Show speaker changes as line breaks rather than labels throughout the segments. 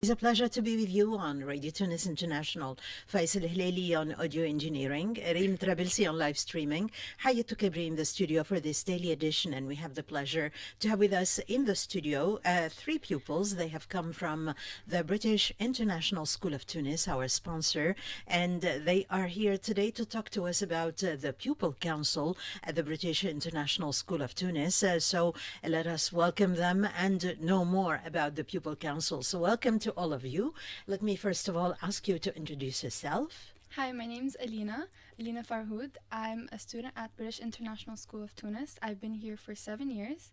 It's a pleasure to be with you on Radio Tunis International. Faisal Hilali on audio engineering, Reem Trabilsi on live streaming, Hayet Toukabri in the studio for this daily edition, and we have the pleasure to have with us in the studio three pupils. They have come from the British International School of Tunis, our sponsor, and they are here today to talk to us about the Pupil Council at the British International School of Tunis. So let us welcome them and know more about the Pupil Council. So welcome to all of you. Let me first of all ask you to introduce yourself.
Hi, my name's Aleena Farhoud. I'm a student at British International School of Tunis. I've been here for 7 years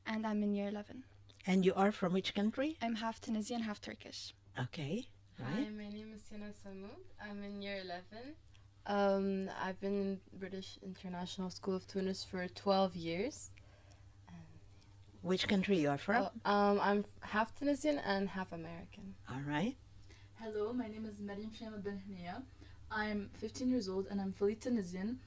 and I'm in year 11.
And you are from which country?
I'm half Tunisian, half Turkish.
Okay. Right.
Hi, my name is Sienna Sammoud. I'm in year 11. I've been in British International School of Tunis for 12 years.
Which country you are from?
I'm half Tunisian and half American.
All right.
Hello, my name is Meriem Hnia. I'm 15 years old and I'm fully Tunisian.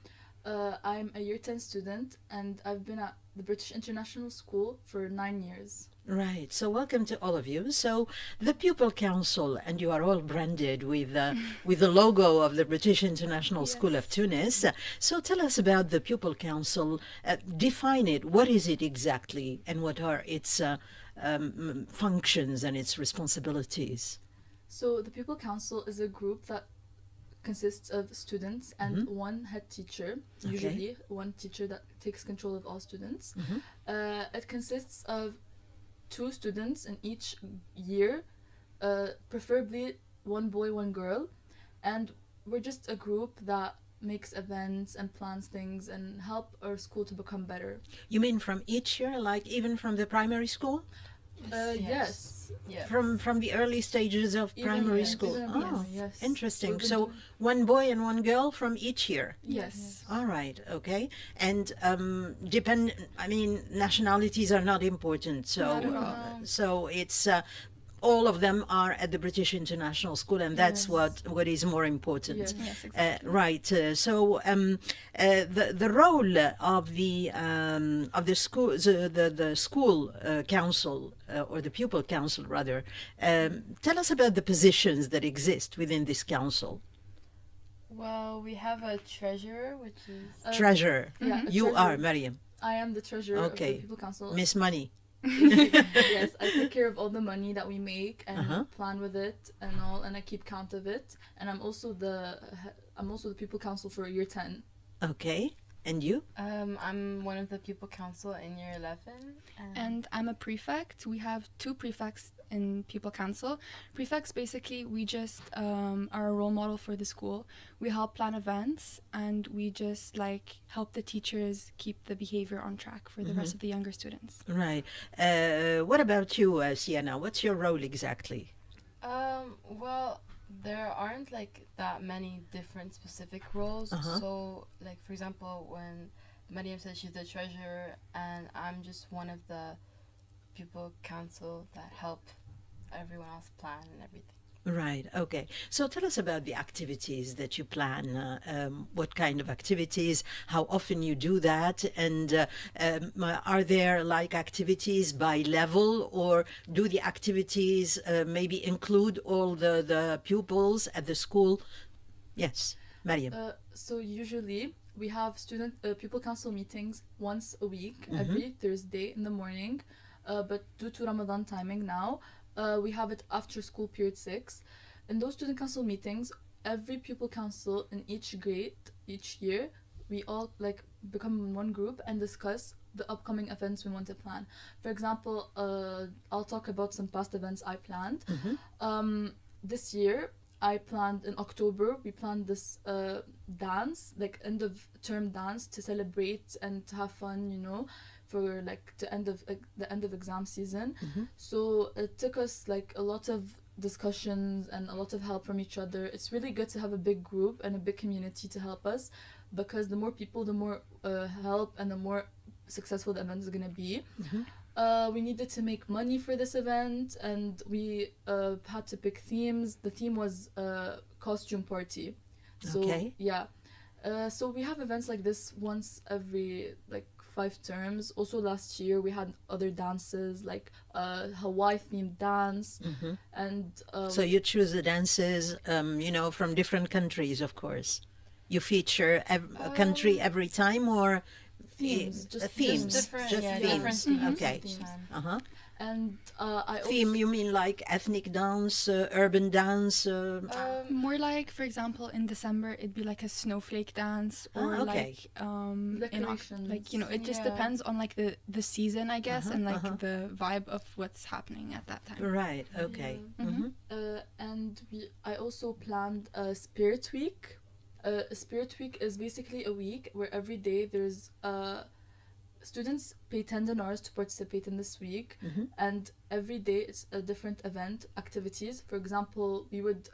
I'm a year 10 student and I've been at the British International School for 9 years.
Right. So welcome to all of you. So the Pupil Council, and you are all branded with the logo of the British International School of Tunis. So tell us about the Pupil Council. Define it. What is it exactly, and what are its functions and its responsibilities?
So the Pupil Council is a group that consists of students and one head teacher, usually one teacher that takes control of all students. It consists of 2 students in each year, preferably one boy, one girl, and we're just a group that makes events and plans things and help our school to become better.
You mean from each year, like even from the primary school?
Yes.
From the early stages of primary school.
Yes.
Interesting. So one boy and one girl from each year.
Yes.
All right. Okay. And nationalities are not important. So
Not at all.
so it's all of them are at the British International School, and that's what is more important.
Yes.
Yes, exactly.
Right. So the role of the school, the school council or the pupil council rather. Tell us about the positions that exist within this council.
Well, we have a treasurer, which is...
Treasurer.
Yeah, a
You
treasurer.
are Meriem.
I am the treasurer of
Okay.
the Pupil Council.
Miss Money.
Yes, I take care of all the money that we make and plan with it and all, and I keep count of it. And I'm also the Pupil Council for year 10.
Okay. And you?
I'm one of the Pupil Council in year 11.
And I'm a prefect. We have 2 prefects in Pupil Council. Prefects, basically, we just are a role model for the school. We help plan events and we just help the teachers keep the behavior on track for the rest of the younger students.
Right. What about you, Sienna? What's your role exactly?
Well, there aren't that many different specific roles. So, for example, when Meriem said she's the treasurer, and I'm just one of the Pupil Council that help everyone else plan and everything.
Right. Okay. So tell us about the activities that you plan. What kind of activities? How often you do that? And are there activities by level, or do the activities maybe include all the pupils at the school? Yes, Meriem.
So usually we have Pupil Council meetings once a week, every Thursday in the morning. But due to Ramadan timing now, we have it after school period 6. In those student council meetings, every pupil council in each grade, each year, we all become in one group and discuss the upcoming events we want to plan. For example, I'll talk about some past events I planned. This year, I planned in October, we planned this dance, end of term dance, to celebrate and to have fun, for the end of exam season. So it took us a lot of discussions and a lot of help from each other. It's really good to have a big group and a big community to help us, because the more people, the more help, and the more successful the event is going to be. We needed to make money for this event, and we had to pick themes. The theme was costume party. So
Okay.
yeah. So we have events like this once every 5 terms. Also last year we had other dances like Hawaii themed dance, and
So you choose the dances, from different countries, of course. You feature a country every time, or
themes,
themes,
different,
just
yeah,
themes.
different themes
Okay.
each time.
Uh-huh.
and I
Theme,
also
you mean like ethnic dance, urban dance?
More like, for example, in December, it'd be like a snowflake dance, or
okay.
like in
Decorations.
like it just
Yeah.
depends on like the season, I guess, and like
uh-huh.
the vibe of what's happening at that time.
Right, okay. Mhm.
and I also planned a Spirit Week. A Spirit Week is basically a week where every day there's students pay $10 to participate in this week, and every day it's a different event, activities. For example, we would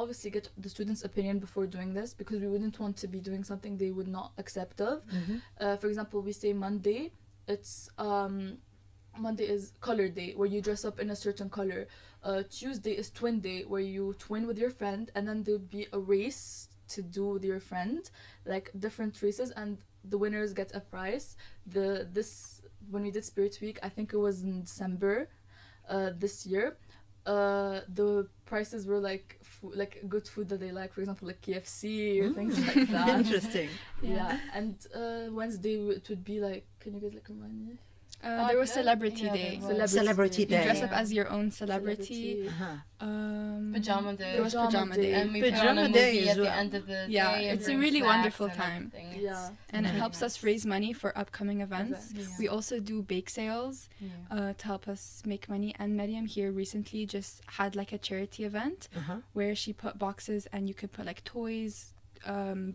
obviously get the students' opinion before doing this, because we wouldn't want to be doing something they would not accept of. For example, we say Monday, it's Monday is color day, where you dress up in a certain color. Tuesday is twin day, where you twin with your friend, and then there would be a race to do with your friend, like different races, and the winners get a prize. When we did Spirit Week, I think it was in December this year. The prices were like good food that they like, for example, like KFC or things like that.
Interesting.
Yeah, and Wednesday it would be like, can you guys like remind me?
There was Celebrity
Yeah,
Day.
there was.
Celebrity
You
Day.
dress
Yeah.
up as your own celebrity.
Pajama day.
There was Pajama Day.
And we put on
Pajama
a
day
movie
as
at the
well.
end of the
Yeah,
day. and
it's a
bring
really
snacks
wonderful
and
time.
everything.
Yeah.
And it
Really
helps us
nice.
raise money for upcoming events.
Events.
We also do bake sales
Yeah.
to help us make money. And Meriem here recently just had like a charity event
Uh-huh.
where she put boxes, and you could put like toys,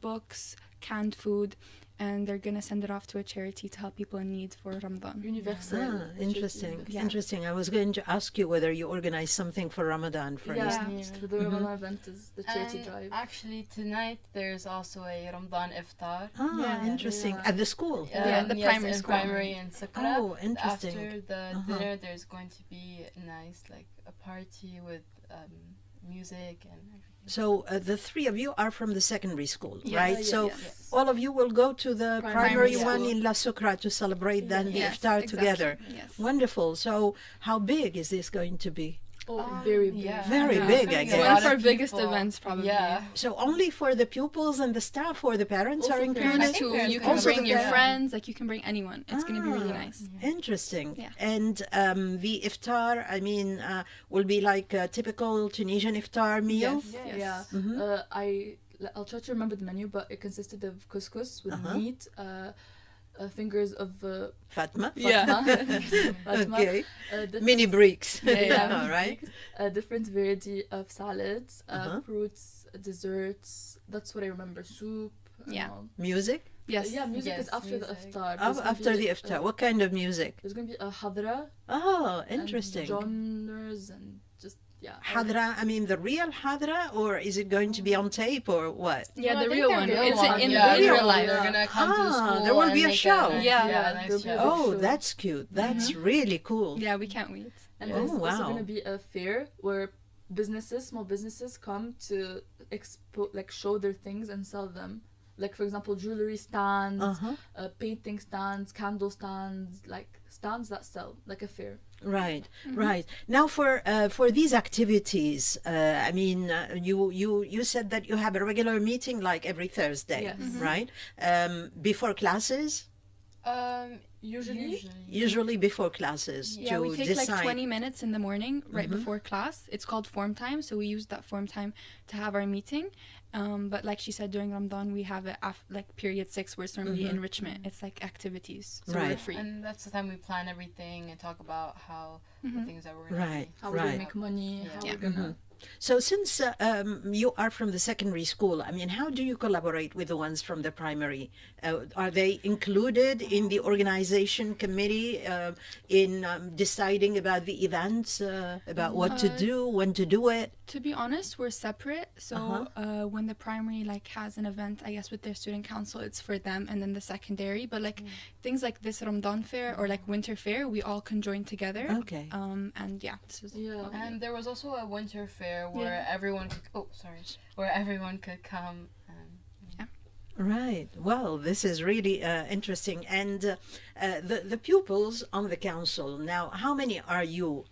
books, canned food, and they're gonna send it off to a charity to help people in need for Ramadan.
Universal.
Interesting.
Yeah.
Interesting. I was going to ask you whether you organize something for Ramadan for
Yeah,
instance.
Yeah.
so the Ramadan event is the charity
And
drive.
actually tonight there's also a Ramadan iftar.
Yeah.
Interesting.
Yeah.
At the school.
Yeah, the
yes,
primary
in
school.
primary and Sakra.
Oh, interesting.
After the
Uh-huh.
dinner, there's going to be a nice a party with music and everything.
So the three of you are from the secondary school,
Yes.
right?
Yeah,
So
yes.
all of you will go to the primary
Primary
one
school.
in La Sukra to celebrate then the
Yes,
iftar
exactly.
together.
Yes.
Wonderful. So how big is this going to be?
Very big.
Yeah.
Very
Yeah.
big, I
It's gonna be a
guess.
One
lot
of our
of
biggest
people.
events, probably.
Yeah.
So only for the pupils and the staff, or the parents
Also
are
parents.
included?
I think
Too.
there's
You
gonna
can
be-
bring
Also
your
the-
friends, like you can bring anyone. It's gonna be really
Ah.
nice.
Interesting.
Yeah.
And the iftar, I mean, will be like a typical Tunisian iftar meal?
Yes.
Yeah. I'll try to remember the menu, but it consisted of couscous with
Uh-huh.
meat, fingers of
Fatma?
Yeah.
Fatma,
Okay.
different-
Mini bricks.
Yeah.
All right.
different variety of salads,
Uh-huh.
fruits, desserts. That's what I remember. Soup. and
Yeah.
all.
Music?
Yes.
Yeah, music
Yes,
is after the
music.
iftar.
Oh,
There's gonna
after
be,
the iftar. What kind of music?
There's gonna be a hadra.
Oh,
and
interesting.
genres and just
Hadra, I mean the real Hadra, or is it going to be on tape or what?
Yeah,
No, I
the
think
real
they're
one.
real
It's
ones.
in
Yeah,
real
they're
life.
They're gonna come to the
Ah,
school.
there will
and
be a
make
show.
nice,
Yeah.
nice
There'll be a
show.
Oh,
sure.
that's cute. That's really cool.
Yeah, we can't wait.
And
Oh,
there's also
wow.
gonna be a fair where small businesses come to show their things and sell them. Like, for example, jewelry stands,
Uh-huh.
painting stands, candle stands, like stands that sell, like a fair.
Right, right. Now, for these activities, I mean, you said that you have a regular meeting like every Thursday,
Yes.
right? Before classes,
Usually.
usually before classes
Yeah,
to
we take
decide.
like 20 minutes in the morning right before class. It's called form time, so we use that form time to have our meeting. But like she said, during Ramadan, we have it like period 6, where it's normally enrichment. It's like activities, so we're
Right.
free.
And that's the time we plan everything and talk about how the things that we're gonna
Right.
be.
How we're gonna make money, how
Yeah.
we're gonna.
So since you are from the secondary school, I mean, how do you collaborate with the ones from the primary? Are they included in the organization committee in deciding about the events, about what to do, when to do it?
To be honest, we're separate. So when the primary like has an event, I guess with their student council, it's for them, and then the secondary. But like things like this Ramadan fair or like winter fair, we all can join together.
Okay.
And yeah, this is
Yeah.
And there was also a winter fair where everyone could. Oh, sorry. Where everyone could come.
Right. Well, this is really interesting. And the pupils on the council now, how many are you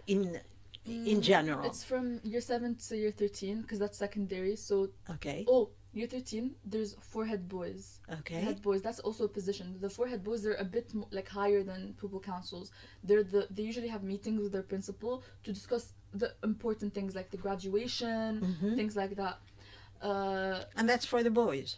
in general?
It's from year 7 to year 13 because that's secondary. So
Okay.
year 13 there's 4 head boys.
Okay.
Head boys, that's also a position. The 4 head boys, they're a bit like higher than pupil councils. They usually have meetings with their principal to discuss the important things like the graduation, things like that.
And that's for the boys.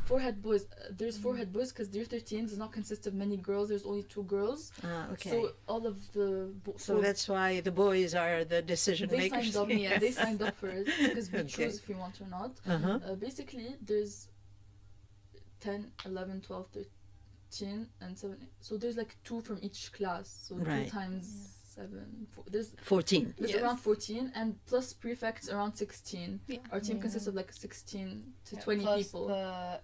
4 head boys. There's 4 head boys because year 13 does not consist of many girls. There's only 2 girls.
Okay.
So all of the
So that's why the boys are the decision
they
makers.
signed up. Yeah, they signed up for it because we
Okay.
choose if we want or not. Basically, there's 10, 11, 12, 13, and 7. So there's like 2 from each class. So
Right.
2 times 7. There's
14.
There's
Yes.
around 14, and plus prefects around 16.
Yeah.
Our team
Yeah.
consists of like 16 to
Yeah,
20
plus
people.
the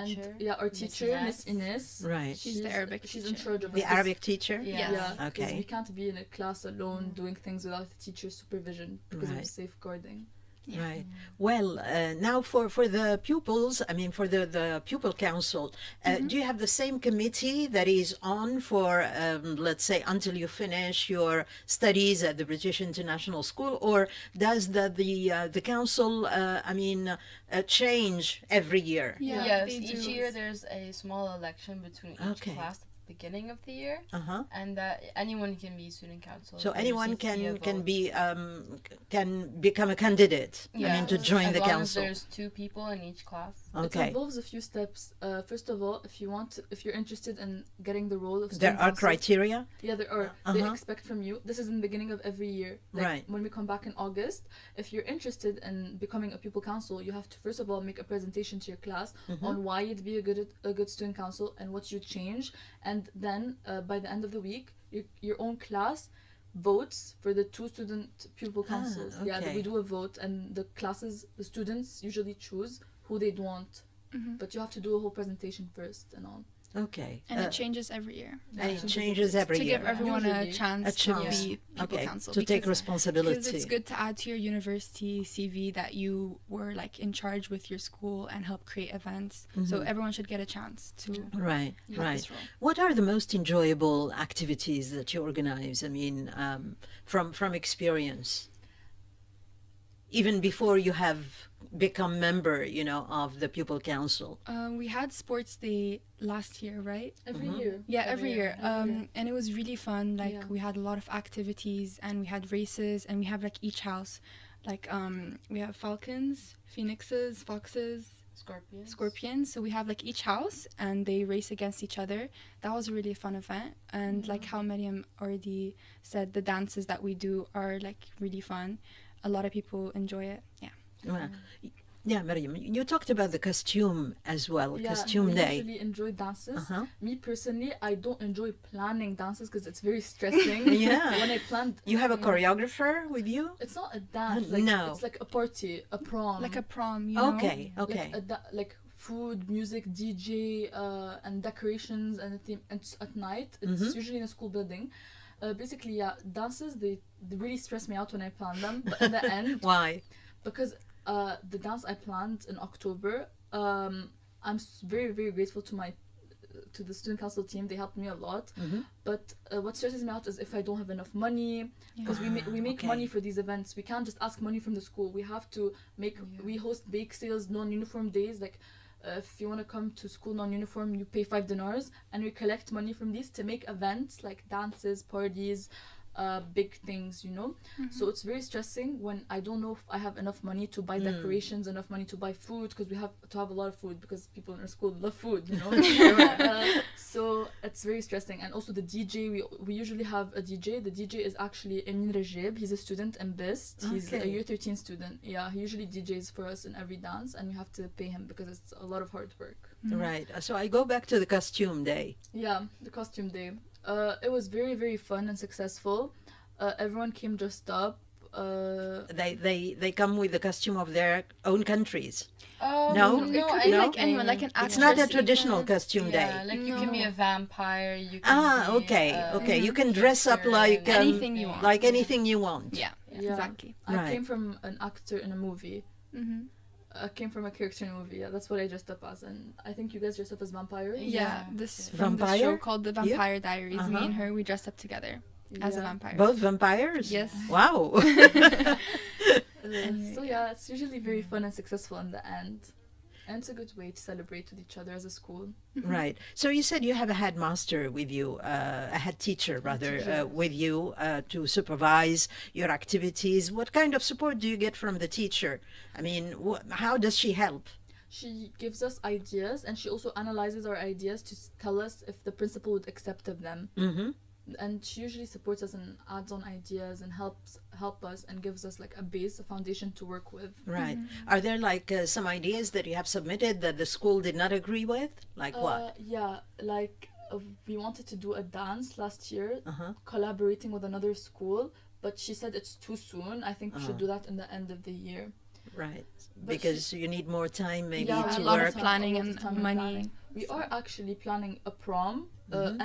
teacher.
And our
Miss
teacher, Miss
Ines.
Ines,
Right.
She's the Arabic
She's in
teacher.
charge of
The
us.
Arabic teacher?
Yeah.
Yeah, 'cause
Okay.
we can't be in a class alone doing things without the teacher's supervision because
Right.
of safeguarding.
Yeah.
Right. Well, now for the pupils, I mean, for the pupil council, do you have the same committee that is on for, let's say, until you finish your studies at the British International School, or does the council, change every year?
Yeah,
Yes,
they
each
do.
year there's a small election between each
Okay.
class at the beginning of the year,
Uh-huh.
and anyone can be student council.
So
They
anyone
receive
can
vote.
can become a candidate. I mean, to join
as
the
long
council.
As there's 2 people in each class.
Okay.
It involves a few steps. First of all, if you're interested in getting the role of
There
student
are
council-
criteria.
Yeah, there are. They expect from you. This is in the beginning of every year. Like
Right.
when we come back in August, if you're interested in becoming a pupil council, you have to first of all make a presentation to your class on why you'd be a good student council and what you change, and then by the end of the week, your own class votes for the 2 student pupil councils. Yeah,
okay.
we do a vote, and the students usually choose who they'd want, but you have to do a whole presentation first and all.
Okay.
And it changes every year.
and it changes every
To
year.
give everyone a
Usually.
chance
A chance.
to be pupil
Okay.
council.
To take
because
responsibility.
it's good to add to your university CV that you were like in charge with your school and help create events. So everyone should get a chance to
Right,
have
right.
this role.
What are the most enjoyable activities that you organize? I mean, from experience, even before you have become member, of the pupil council.
We had sports day last year, right?
Every year.
Yeah, every year.
Every year.
And it was really fun. Like
Yeah.
we had a lot of activities and we had races and we have like each house. Like we have falcons, phoenixes, foxes, scorpions. So we have like each house and they race against each other. That was a really fun event. And like how Meriem already said, the dances that we do are like really fun. A lot of people enjoy it. Yeah.
Well, yeah, Meriem, you talked about the costume as well,
Yeah,
costume
we
day.
usually enjoy dances.
Uh-huh.
Me personally, I don't enjoy planning dances because it's very stressing.
Yeah.
When I planned,
You have a choreographer with you?
it's not a dance.
No.
It's like a party, a prom.
Like a prom, you know?
Okay, okay.
Like food, music, DJ, and decorations and a theme. And at night, it's usually in a school building. Basically, yeah, dances they really stress me out when I plan them. But in the end,
Why?
because the dance I planned in October, I'm very, very grateful to the student council team. They helped me a lot. But what stresses me out is if I don't have enough money, because we make
okay.
money for these events. We can't just ask money from the school. We have to we host bake sales, non-uniform days. Like if you want to come to school non-uniform, you pay $5, and we collect money from these to make events like dances, parties, big things, So it's very stressing when I don't know if I have enough money to buy decorations, enough money to buy food, because we have to have a lot of food because people in our school love food, So it's very stressing. And also the DJ, we usually have a DJ. The DJ is actually Meriem. He's a student in BIST. He's a
Okay.
year 13 student. Yeah, he usually DJs for us in every dance, and we have to pay him because it's a lot of hard work.
Right. So I go back to the costume day.
Yeah, the costume day. It was very, very fun and successful. Everyone came dressed up.
They come with the costume of their own countries. No?
It could be like anyone, like an actress.
It's not a
even.
traditional costume
Yeah,
day.
like you can be a vampire. You can
Ah,
be,
okay. You can dress up like
Anything you want.
Like anything you want.
Yeah,
Yeah.
exactly.
I
Right.
came from an actor in a movie. came from a character in a movie. Yeah, that's what I dressed up as, and I think you guys dressed up as vampires.
Yeah,
Yeah.
this
Yeah.
from this show
Vampire?
called The
Yeah.
Vampire Diaries. Me
Uh-huh.
and her, we dressed up together as a
Yeah.
vampire.
Both vampires?
Yes.
Wow.
So yeah, it's usually very fun and successful in the end, and it's a good way to celebrate with each other as a school.
Right. So you said you have a headmaster with you, a head teacher rather,
teacher.
with you to supervise your activities. What kind of support do you get from the teacher? I mean, how does she help?
She gives us ideas, and she also analyzes our ideas to tell us if the principal would accept of them.
Mm-hmm.
And she usually supports us and adds on ideas and help us and gives us like a base, a foundation to work with.
Right. Are there like some ideas that you have submitted that the school did not agree with? Like what?
Yeah, like we wanted to do a dance last year,
Uh-huh.
collaborating with another school, but she said it's too soon. I think we should do that in the end of the year.
Right.
But
Because you need more time maybe
Yeah,
to
a lot of
work.
planning
a lot
and
of time
money.
planning. We are actually planning a prom,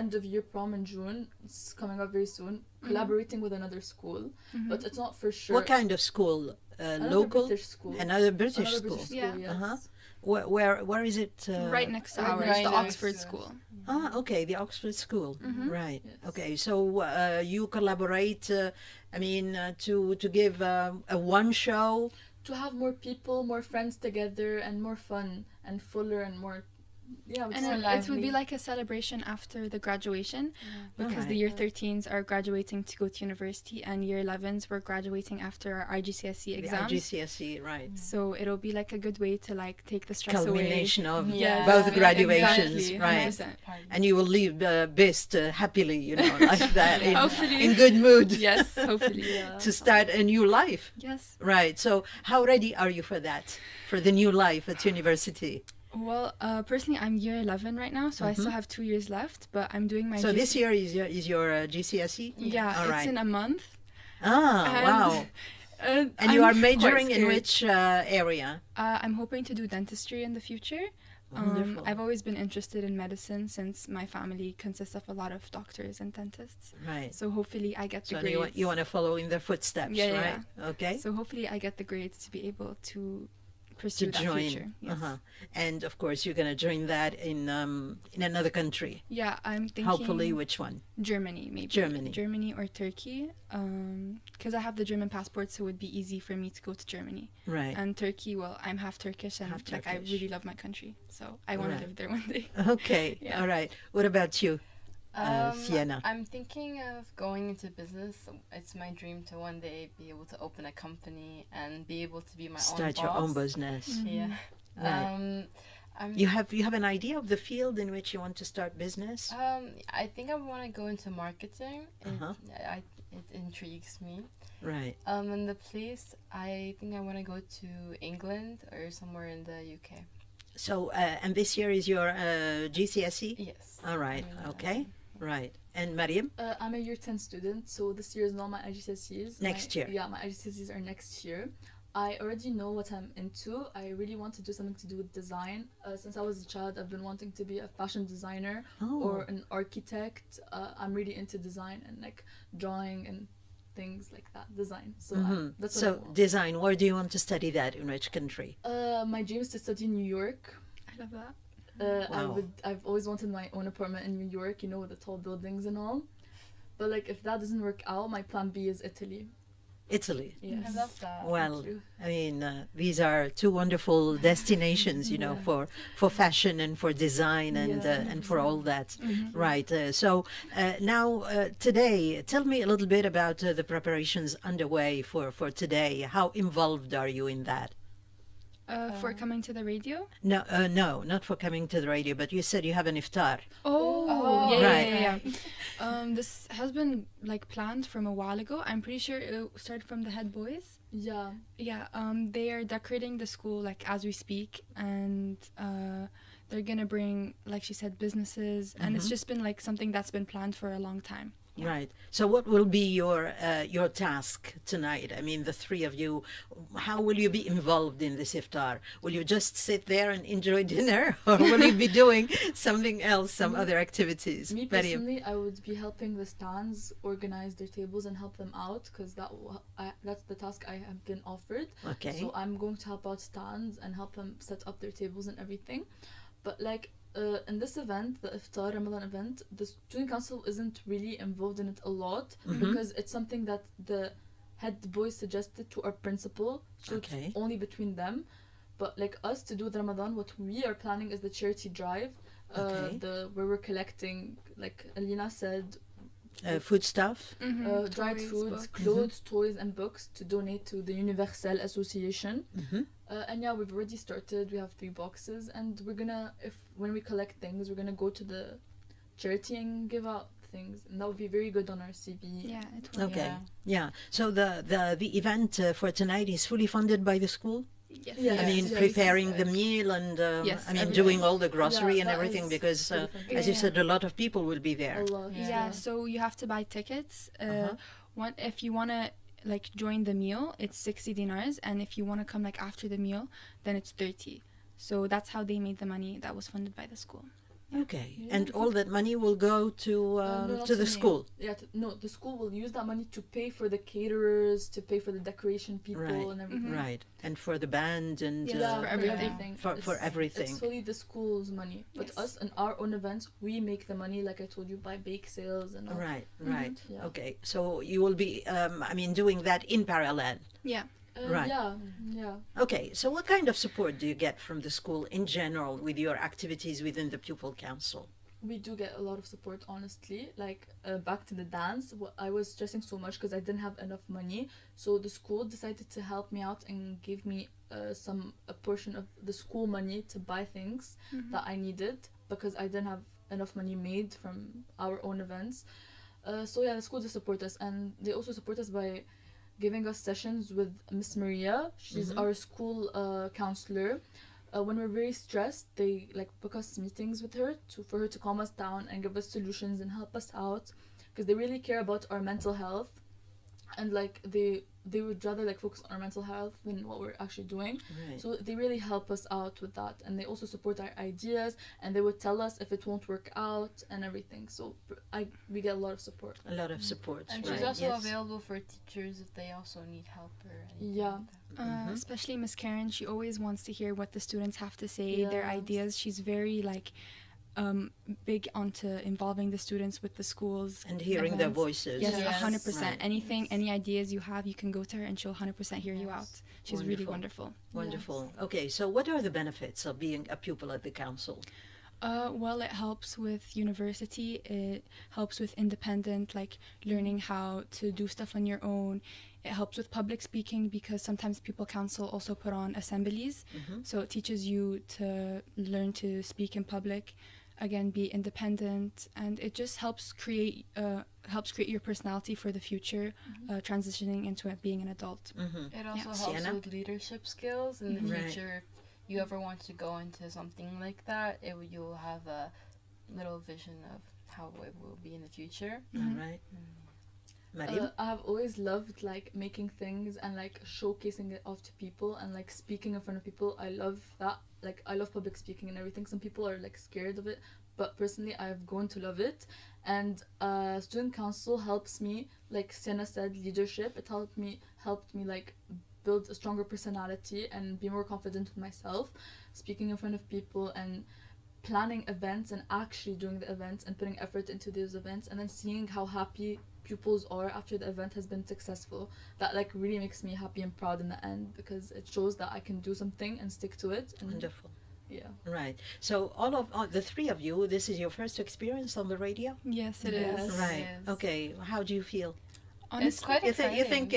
end of year prom in June. It's coming up very soon. Collaborating with another school, but it's not for sure.
What kind of school?
Another
Local?
British school.
Another British
Another
school.
British school,
Yeah.
yes.
Uh-huh. Where is it?
Right next to
Right
ours,
next
the
to
Oxford
us.
School.
Ah, okay, the Oxford School. Right.
Yes.
Okay, so you collaborate. To give a one show.
To have more people, more friends together, and more fun and fuller and more. Yeah,
And
just
more
it would be
lively.
like a celebration after the graduation because the
Alright.
year 13s are graduating to go to university and year 11s we're graduating after our IGCSE
The
exams.
GCSE, right.
So it'll be like a good way to like take the stress away.
Culmination of
Yeah.
both
Yeah,
graduations,
exactly,
right?
100%.
And you will leave best happily, like that,
Hopefully.
in good mood
Yes, hopefully.
Yeah.
to start a new life.
Yes.
Right. So how ready are you for that, for the new life at university?
Well, personally, I'm year 11 right now, so I still have 2 years left, but I'm doing my
So this
GC
year is your GCSE?
Yeah,
All
it's
right.
in a month.
Ah,
And-
wow. And you
I'm
are
quite
majoring in
scared.
which area?
I'm hoping to do dentistry in the future.
Wonderful.
I've always been interested in medicine since my family consists of a lot of doctors and dentists.
Right.
So hopefully I get the
So
grades.
you want to follow in their footsteps,
Yeah, yeah,
right? Okay.
So hopefully I get the grades to be able to pursue
To
that
join.
future. Yes.
Uh-huh. And of course, you're going to join that in another country.
Yeah, I'm thinking
Hopefully, which one?
Germany, maybe.
Germany.
Germany or Turkey. Because I have the German passport, so it would be easy for me to go to Germany.
Right.
And Turkey, well, I'm half Turkish and
Half
like I
Turkish.
really love my country. So I want
Right.
to live there one day.
Okay.
Yeah.
All right. What about you, Sienna?
I'm thinking of going into business. It's my dream to one day be able to open a company and be able to be my
Start
own
your own
boss.
business.
Yeah.
Right.
I'm,
You have an idea of the field in which you want to start business?
I think I want to go into marketing.
Uh-huh.
It intrigues me.
Right.
And the place, I think I want to go to England or somewhere in the UK.
So, and this year is your GCSE?
Yes.
All right.
I mean,
Okay. Right. And Meriem?
I'm a year 10 student, so this year is not my IGCSEs.
Next year.
Yeah, my IGCSEs are next year. I already know what I'm into. I really want to do something to do with design. Since I was a child, I've been wanting to be a fashion designer
Oh.
or an architect. I'm really into design and like drawing and things like that, design. So that's what I
So,
want.
design, where do you want to study that? In which country?
My dream is to study in New York.
I love that.
Wow.
I've always wanted my own apartment in New York, with the tall buildings and all. But like if that doesn't work out, my plan B is Italy.
Italy.
Yes.
I love that.
Well,
you.
I mean, these are two wonderful destinations, for fashion and for design and for all that. Right. So now, today, tell me a little bit about the preparations underway for today. How involved are you in that?
For coming to the radio?
No, not for coming to the radio, but you said you have an iftar.
Oh,
yeah,
Right.
yeah. This has been like planned from a while ago. I'm pretty sure it started from the head boys.
Yeah.
Yeah, they are decorating the school like as we speak, and they're gonna bring, like she said, businesses, and it's just been like something that's been planned for a long time.
Right. So what will be your task tonight? I mean, the three of you, how will you be involved in this iftar? Will you just sit there and enjoy dinner, or will you be doing something else, some other activities?
Me
Meriem.
personally, I would be helping the stands organize their tables and help them out because that's the task I have been offered.
Okay.
So I'm going to help out stands and help them set up their tables and everything. But like in this event, the Iftar Ramadan event, the student council isn't really involved in it a lot because it's something that the head boys suggested to our principal, so
Okay.
it's only between them. But like us to do the Ramadan, what we are planning is the charity drive,
Okay.
where we're collecting, like Aleena said,
Food stuff.
dried
Toys,
foods,
books.
clothes, toys, and books to donate to the Universal Association.
Mhm.
And yeah, we've already started. We have 3 boxes, and we're gonna, when we collect things, we're gonna go to the charity and give out things, and that would be very good on our CV.
Yeah, it will.
Okay.
Yeah.
Yeah. So the event for tonight is fully funded by the school.
Yes.
Yes.
I mean,
yes,
preparing
yes.
the meal and
Yes,
I mean,
everything.
doing all the grocery
Yeah,
and
that
everything
is
because,
fully funded.
as you
Yeah.
said, a lot of people will be there.
A lot.
Yeah.
Yeah, so you have to buy tickets.
Uh-huh.
If you want to like join the meal, it's 60 dinars, and if you want to come like after the meal, then it's 30. So that's how they made the money that was funded by the school.
Okay.
Yeah.
And all that money will go to
No, not
to the
me.
school.
Yeah, no, the school will use that money to pay for the caterers, to pay for the decoration people
Right.
and everything.
Right. And for the band and
Yes,
Yeah,
for
for
everything.
everything.
For everything.
It's fully the school's money. But
Yes.
us and our own events, we make the money, like I told you, by bake sales and all.
Right, right.
Yeah.
Okay. So you will be I mean doing that in parallel.
Yeah.
Right.
Yeah, yeah.
Okay. So what kind of support do you get from the school in general with your activities within the Pupil Council?
We do get a lot of support, honestly. Like, back to the dance, I was stressing so much because I didn't have enough money. So the school decided to help me out and give me a portion of the school money to buy things that I needed because I didn't have enough money made from our own events. So yeah, the school does support us, and they also support us by giving us sessions with Miss Maria. She's our school counselor. When we're very stressed, they like book us meetings with her for her to calm us down and give us solutions and help us out, because they really care about our mental health, and like they would rather like focus on our mental health than what we're actually doing.
Right.
So they really help us out with that, and they also support our ideas, and they would tell us if it won't work out and everything. So we get a lot of support.
A lot of support.
And
right.
she's also
yes.
available for teachers if they also need help or anything.
Yeah.
Like that.
Especially Miss Karen, she always wants to hear what the students have to say, their
Yes.
ideas. She's very like big onto involving the students with the schools
And hearing their
events.
voices.
Yes,
Yes.
100%.
Right.
Anything, any ideas you have, you can go to her and she'll 100% hear you
Yes.
out. She's really
Wonderful.
wonderful.
Wonderful. Okay, so what are the benefits of being a pupil at the council?
Well, it helps with university. It helps with independent, like learning how to do stuff on your own. It helps with public speaking because sometimes Pupil Council also put on assemblies. So it teaches you to learn to speak in public, again, be independent, and it just helps create your personality for the future, transitioning into it being an adult.
It also helps
Sienna?
with leadership skills in the
Right.
future. If you ever want to go into something like that, you'll have a little vision of how it will be in the future.
All right. Meriem?
I have always loved like making things and like showcasing it off to people and like speaking in front of people. I love that. Like I love public speaking and everything. Some people are like scared of it, but personally I've grown to love it. And student council helps me, like Sienna said, leadership. It helped me like build a stronger personality and be more confident with myself, speaking in front of people and planning events and actually doing the events and putting effort into those events, and then seeing how happy pupils are after the event has been successful. That like really makes me happy and proud in the end, because it shows that I can do something and stick to it. And
Wonderful.
yeah.
Right. So all the three of you, this is your first experience on the radio?
Yes, it is.
Yes.
Right.
Yes.
Okay. How do you feel?
It's
Honestly,
quite
You
exciting.
think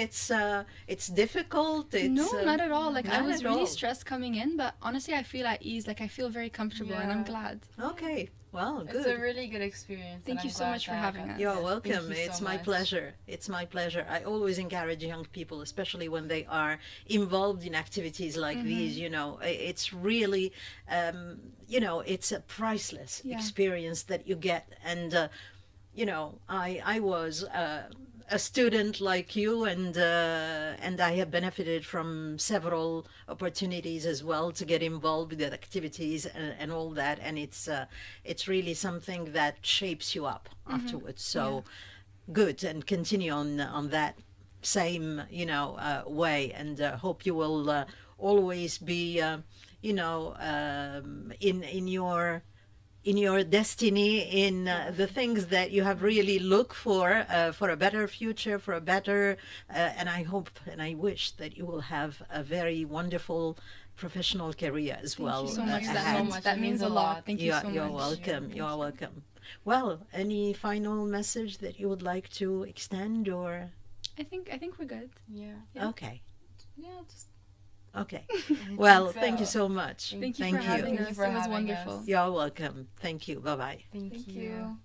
it's difficult? It's,
no, not at all. Like I
not
was
at
really
all.
stressed coming in, but honestly, I feel at ease. Like I feel very comfortable, and I'm
Yeah.
glad.
Okay. Well,
It's
good.
a really good experience.
Thank
and
you
I'm
so
glad
much for
that I
having
got
us.
You're
this.
welcome.
Thank you
It's
so
my
much.
pleasure. It's my pleasure. I always encourage young people, especially when they are involved in activities like these. You know, it's really, it's a priceless
Yeah.
experience that you get. And you know, I was a student like you, and I have benefited from several opportunities as well to get involved with activities and all that, and it's really something that shapes you up afterwards. So good, and continue on that same, you know, way, and hope you will always be, you know, in your destiny, in the things that you have really looked for a better future, for a better, and I hope and I wish that you will have a very wonderful professional career as well.
Thank you so much.
ahead.
That means a lot. Thank you so much.
You're welcome. You're welcome. Well, any final message that you would like to extend, or?
I think we're good.
Yeah.
Okay.
Yeah, just
Okay. Well,
so.
thank you so much.
Thank you for having us.
Thank you for
It was
having
wonderful.
us.
You're welcome. Thank you. Bye-bye.
Thank
thank
you.
you.